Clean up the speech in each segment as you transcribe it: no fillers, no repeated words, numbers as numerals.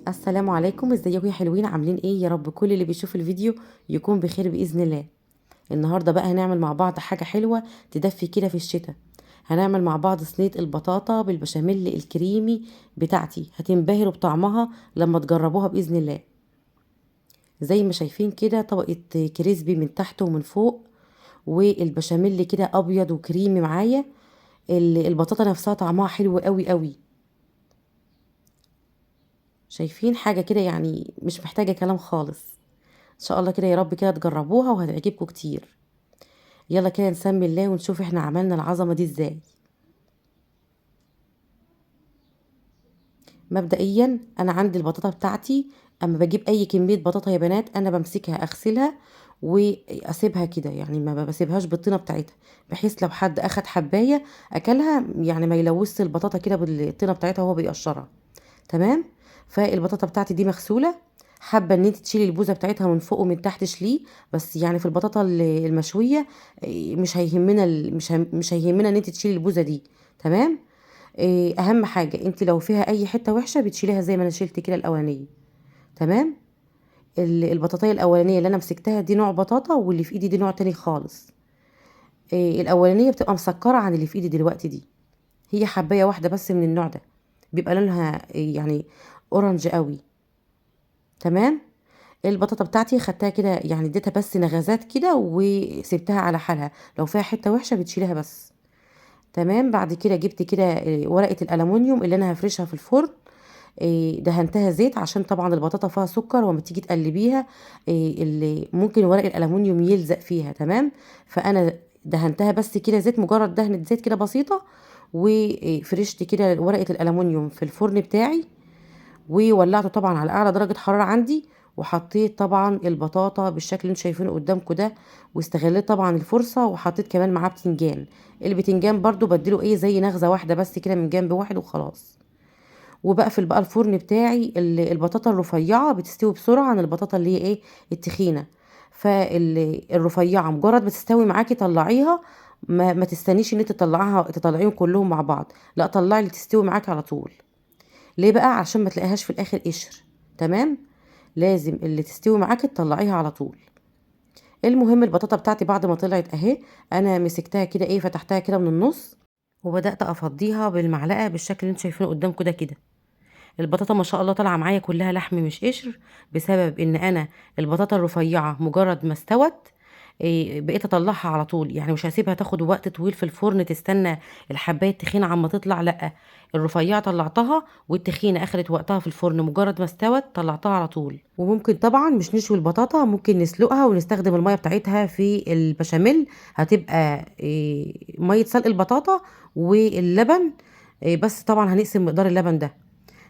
السلام عليكم، ازيكم يا حلوين؟ عاملين ايه؟ يا رب كل اللي بيشوف الفيديو يكون بخير باذن الله. النهارده بقى هنعمل مع بعض حاجه حلوه تدفي كده في الشتاء. هنعمل مع بعض صينيه البطاطا بالبشاميل الكريمي بتاعتي، هتنبهروا بطعمها لما تجربوها باذن الله. زي ما شايفين كده طبقه كريسبي من تحت ومن فوق، والبشاميل كده ابيض وكريمي معايا. البطاطا نفسها طعمها حلو قوي قوي. شايفين حاجه كده يعني مش محتاجه كلام خالص. ان شاء الله كده يا رب كده تجربوها وهتعجبكم كتير. يلا كده نسمي الله ونشوف احنا عملنا العظمة دي ازاي. مبدئيا انا عندي البطاطا بتاعتي. اما بجيب اي كمية بطاطا يا بنات انا بمسكها اغسلها واسيبها كده، يعني ما بسيبهاش بالطينة بتاعتها، بحيث لو حد اخد حباية اكلها يعني ما يلوثش البطاطا كده بالطينة بتاعتها وهو بيقشرها. تمام. فالبطاطا بتاعتي دي مغسولة. حابة ان انت تشيلي البوزة بتاعتها من فوق ومن تحت شليه، بس يعني في البطاطا المشوية مش هيهمنا مش هيهمنا ان انت تشيلي البوزة دي. تمام. اهم حاجة انت لو فيها اي حتة وحشة بتشيليها زي ما انا شلت كده الاولانية. تمام. البطاطاية الاولانية اللي انا مسكتها دي نوع بطاطا، واللي في ايدي دي نوع تاني خالص. الاولانية بتبقى مسكرة عن اللي في ايدي دلوقتي دي. هي حباية واحدة بس من النوع ده، بيبقى لونها يعني اورنج قوي. تمام. البطاطا بتاعتي خدتها كده يعني اديتها بس نغزات كده وسبتها على حالها. لو فيها حتة وحشة بتشيلها بس. تمام. بعد كده جبت كده ورقة الألمونيوم اللي أنا هفرشها في الفرن. دهنتها زيت عشان طبعا البطاطا فيها سكر، وما تيجي تقلبيها اللي ممكن ورق الألمونيوم يلزق فيها. تمام. فأنا دهنتها بس كده زيت، مجرد دهنة زيت كده بسيطة. وفرشت كده ورقة الألمونيوم في الفرن بتاعي، وولعته طبعا على اعلى درجة حرارة عندي. وحطيت طبعا البطاطا بالشكل اللي انتوا شايفينه قدامكم ده. واستغليت طبعا الفرصة وحطيت كمان معاه بتنجان. البتنجان برضو بديله ايه زي نغزة واحدة بس كده من جنب واحد وخلاص. وبقفل بقى الفرن بتاعي. البطاطا الرفيعة بتستوي بسرعة عن البطاطا اللي هي ايه التخينة. فالرفيعة مجرد ما تستوي معاكي طلعيها. ما تستنيش ان انت تطلعيهم كلهم مع بعض، لا طلعي اللي تستوي معاكي على طول. ليه بقى؟ عشان ما تلاقيهاش في الاخر قشر. تمام. لازم اللي تستوي معاكي تطلعيها على طول. المهم البطاطا بتاعتي بعد ما طلعت اهي، انا مسكتها كده ايه فتحتها كده من النص، وبدات افضيها بالمعلقه بالشكل اللي انتوا شايفينه قدامكم ده كده. البطاطا ما شاء الله طالعه معايا كلها لحم مش قشر، بسبب ان انا البطاطا الرفيعه مجرد ما استوت بقيت اطلعها على طول، يعني مش هسيبها تاخد وقت طويل في الفرن تستنى الحبايه التخينه عما تطلع، لا. الرفيعه طلعتها والتخينه اخدت وقتها في الفرن، مجرد ما استوت طلعتها على طول. وممكن طبعا مش نشوي البطاطا، ممكن نسلقها ونستخدم الميه بتاعتها في البشاميل. هتبقى ميه سلق البطاطا واللبن. بس طبعا هنقسم مقدار اللبن ده.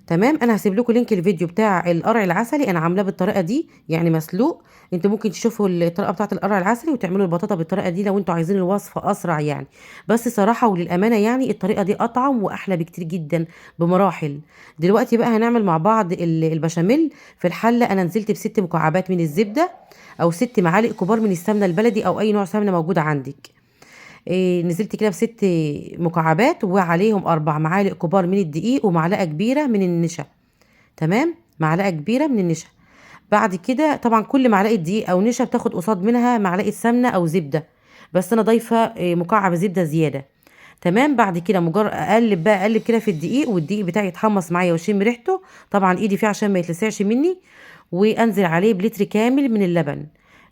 تمام. انا هسيب لكم لينك الفيديو بتاع القرع العسلي، انا عاملاه بالطريقه دي يعني مسلوق. انتوا ممكن تشوفوا الطريقه بتاعه القرع العسلي وتعملوا البطاطا بالطريقه دي لو انتوا عايزين الوصفه اسرع يعني. بس صراحه وللامانه يعني الطريقه دي اطعم واحلى بكتير جدا بمراحل. دلوقتي بقى هنعمل مع بعض البشاميل. في الحله انا نزلت بست مكعبات من الزبده، او 6 معالق كبار من السمنه البلدي او اي نوع سمنه موجود عندك. نزلت كده ب6 مكعبات، وعليهم 4 معالق كبار من الدقيق ومعلقه كبيره من النشا. تمام. معلقه كبيره من النشا. بعد كده طبعا كل معلقه دقيق او نشا بتاخد قصاد منها معلقه سمنه او زبده، بس انا ضايفه مكعب زبده زياده. تمام. بعد كده مجرد اقلب بقى اقلب كده في الدقيق، والدقيق بتاعي يتحمص معايا واشم ريحته. طبعا ايدي فيه عشان ما يتلسعش مني. وانزل عليه بلتر كامل من اللبن.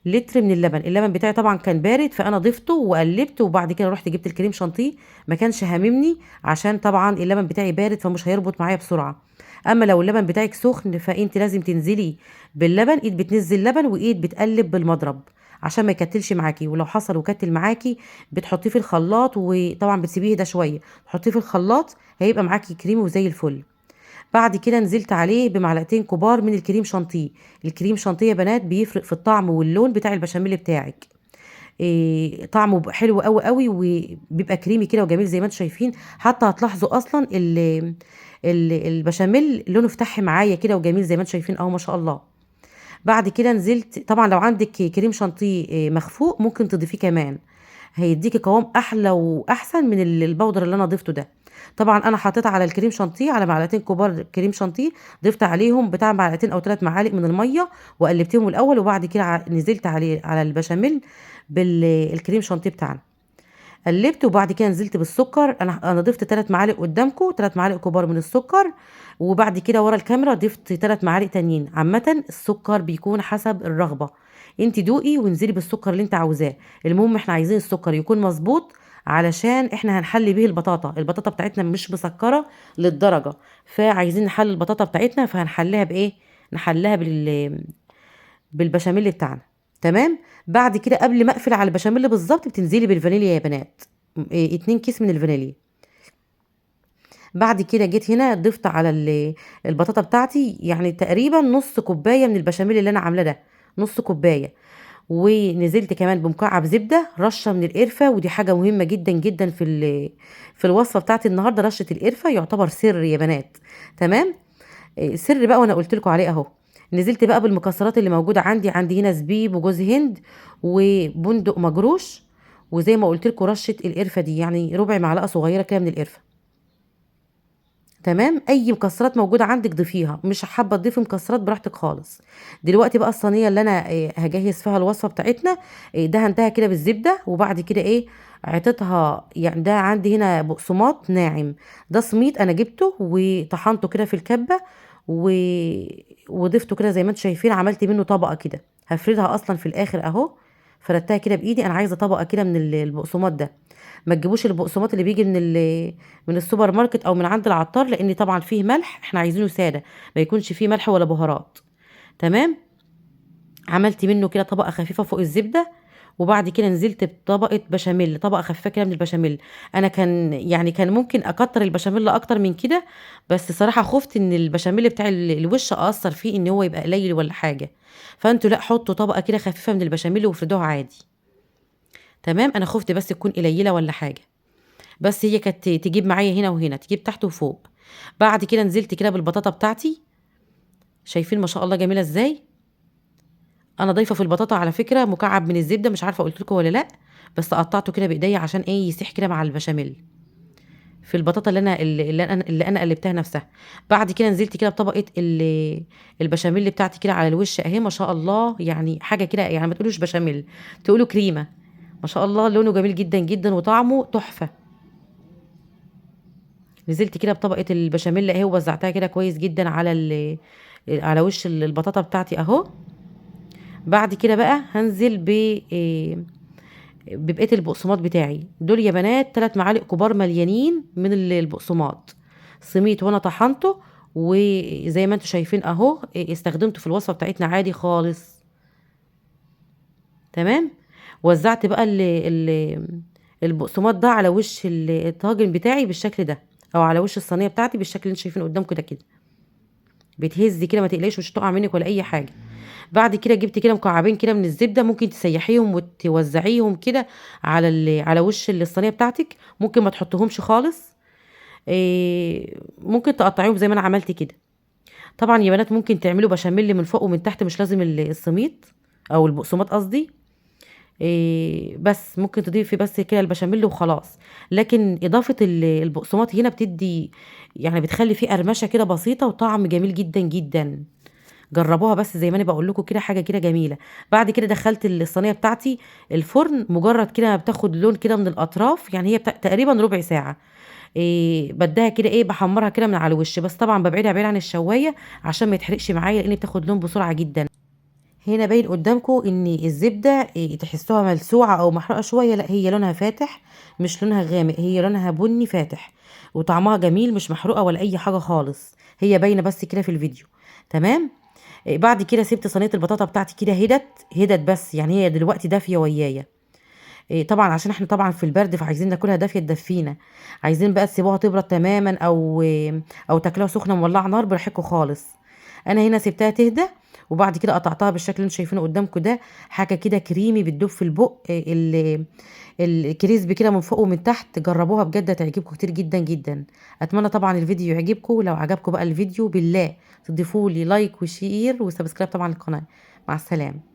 لتر من اللبن. اللبن بتاعي طبعا كان بارد فانا ضفته وقلبته، وبعد كده رحت جبت الكريم شانتيه. ما كانش هاممني عشان طبعا اللبن بتاعي بارد فمش هيربط معايا بسرعه. اما لو اللبن بتاعك سخن فانت لازم تنزلي باللبن، ايد بتنزل لبن وايد بتقلب بالمضرب عشان ما يكتلش معاكي. ولو حصل وكتل معاكي بتحطيه في الخلاط، وطبعا بتسيبيه ده شويه تحطيه في الخلاط هيبقى معاكي كريمي وزي الفل. بعد كده نزلت عليه ب2 معلقتين كبار من الكريم شانتيه. الكريم شانتيه يا بنات بيفرق في الطعم واللون بتاع البشاميل بتاعك. طعمه حلو قوي قوي وبيبقى كريمي كده وجميل زي ما انتم شايفين. حتى هتلاحظوا اصلا البشاميل لونه فتح معايا كده وجميل زي ما انتم شايفين اهو ما شاء الله. بعد كده نزلت طبعا لو عندك كريم شانتيه مخفوق ممكن تضيفيه كمان، هيديكي قوام احلى واحسن من البودر اللي انا ضفته ده. طبعا انا حطيت على الكريم شانتيه، على معلقتين كبار كريم شانتيه، ضفت عليهم بتاع معلقتين او 3 معالق من الميه، وقلبتهم الاول، وبعد كده نزلت عليه على البشاميل بالكريم شانتيه بتاعنا، قلبت، وبعد كده نزلت بالسكر. انا ضفت 3 معالق قدامكم، 3 معالق كبار من السكر، وبعد كده ورا الكاميرا ضفت 3 معالق تانيين. عامه السكر بيكون حسب الرغبه، انت دوقي وانزلي بالسكر اللي انت عاوزاه. المهم احنا عايزين السكر يكون مظبوط، علشان احنا هنحلي بيه البطاطا بتاعتنا مش مسكره للدرجه، فعايزين نحلي البطاطا بتاعتنا، فهنحليها بايه؟ نحليها بالبشاميل بتاعنا. تمام. بعد كده قبل ما اقفل على البشاميل بالظبط بتنزلي بالفانيليا يا بنات، 2 كيس من الفانيليا. بعد كده جيت هنا ضفت على البطاطا بتاعتي يعني تقريبا نص كوبايه من البشاميل اللي انا عاملاه ده، نص كوبايه. ونزلت كمان بمكعب زبده، رشه من القرفه، ودي حاجه مهمه جدا جدا في الوصفه بتاعتي النهارده. رشه القرفه يعتبر سر يا بنات. تمام. سر بقى وانا قلت لكم عليه اهو. نزلت بقى بالمكسرات اللي موجوده عندي هنا زبيب وجوز هند وبندق مجروش، وزي ما قلت لكم رشه القرفه دي يعني ربع معلقه صغيره كده من القرفه. تمام. اي مكسرات موجوده عندك ضيفيها، مش حابه تضيفي مكسرات براحتك خالص. دلوقتي بقى الصينيه اللي انا هجهز فيها الوصفه بتاعتنا، دهنتها كده بالزبده، وبعد كده عطيتها. يعني ده عندي هنا بقسماط ناعم، ده سميط انا جبته وطحنته كده في الكبه و... وضفته كده زي ما انتم شايفين، عملت منه طبقه كده، هفردها اصلا في الاخر اهو. فردتها كده بايدي، انا عايزه طبقه كده من البقسماط ده. ما تجيبوش البقسماط اللي بيجي من السوبر ماركت او من عند العطار، لان طبعا فيه ملح، احنا عايزينه ساده، ما يكونش فيه ملح ولا بهارات. تمام. عملت منه كده طبقه خفيفه فوق الزبده، وبعد كده نزلت بطبقه بشاميل، طبقه خفيفه كده من البشاميل. انا كان ممكن اكتر البشاميل اكتر من كده، بس صراحه خفت ان البشاميل بتاع الوش اثر فيه ان هو يبقى قليل ولا حاجه. فانتوا لا، حطوا طبقه كده خفيفه من البشاميل وافردوها عادي. تمام. انا خفت بس تكون قليله ولا حاجه، بس هي كانت تجيب معايا هنا وهنا، تجيب تحت وفوق. بعد كده نزلت كده بالبطاطا بتاعتي، شايفين ما شاء الله جميله ازاي. انا ضايفه في البطاطا على فكره مكعب من الزبده، مش عارفه قلت لكم ولا لا، بس قطعته كده بايديا عشان يسيح كده مع البشاميل في البطاطا اللي انا قلبتها نفسها. بعد كده نزلت كده بطبقه البشاميل بتاعتي كده على الوش اهي، ما شاء الله، يعني حاجه كده، يعني ما تقولوش بشاميل، تقولوا كريمه. ما شاء الله لونه جميل جدا جدا وطعمه تحفه. نزلت كده بطبقة البشاميل اهي، ووزعتها كده كويس جدا على وش البطاطا بتاعتي اهو. بعد كده بقى هنزل ببقية البقسماط بتاعي دول يا بنات، 3 معالق كبار مليانين من البقسماط، سميت وانا طحنته، وزي ما انتم شايفين اهو استخدمته في الوصفة بتاعتنا عادي خالص. تمام. وزعت بقى البقسماط ده على وش الطاجن بتاعي بالشكل ده، او على وش الصينيه بتاعتي بالشكل اللي انتم شايفينه قدامكم ده كده. بتهزي كده، ما تقلقيش، مش هتقع منك ولا اي حاجه. بعد كده جبت كده مكعبين كده من الزبده، ممكن تسيحيهم وتوزعيهم كده على وش الصينيه بتاعتك، ممكن ما تحطهمش خالص. ممكن تقطعيهم زي ما انا عملت كده. طبعا يا بنات ممكن تعملوا بشاميل من فوق ومن تحت، مش لازم السميط او البقسماط قصدي. بس ممكن تضيفي بس كده البشاميل وخلاص. لكن اضافه البقسماط هنا بتدي، يعني بتخلي فيه قرمشه كده بسيطه وطعم جميل جدا جدا. جربوها بس زي ما انا بقول لكم كده، حاجه كده جميله. بعد كده دخلت الصينيه بتاعتي الفرن، مجرد كده بتاخد لون كده من الاطراف، يعني هي تقريبا ربع ساعه. بديها كده بحمرها كده من على الوش، بس طبعا ببعدها بعيد عن الشوايه عشان ما يتحرقش معايا، لان بتاخد لون بسرعه جدا. هنا باين قدامكم ان الزبده تحسوها ملسوعه او محروقه شويه، لا هي لونها فاتح، مش لونها غامق، هي لونها بني فاتح، وطعمها جميل، مش محروقه ولا اي حاجه خالص، هي باينه بس كده في الفيديو. تمام. بعد كده سبت صينيه البطاطا بتاعتي كده هدت بس، يعني هي دلوقتي دافيه ويايا. طبعا عشان احنا طبعا في البرد، فعايزين ناكلها دافيه تدفينا. عايزين بقى تسيبوها تبرد تماما، او تاكلوها سخنه مولعه نار، براحتكم خالص. انا هنا سبتها تهدى، وبعد كده قطعتها بالشكل اللي انتم شايفينه قدامكم ده، حاجه كده كريمي بتدوب في البق، الكريسبي كده من فوق ومن تحت. جربوها بجد هتعجبكم كتير جدا جدا. اتمنى طبعا الفيديو يعجبكم، لو عجبكم بقى الفيديو بالله تضيفوا لي لايك وشير وسبسكرايب طبعا للقناه. مع السلامه.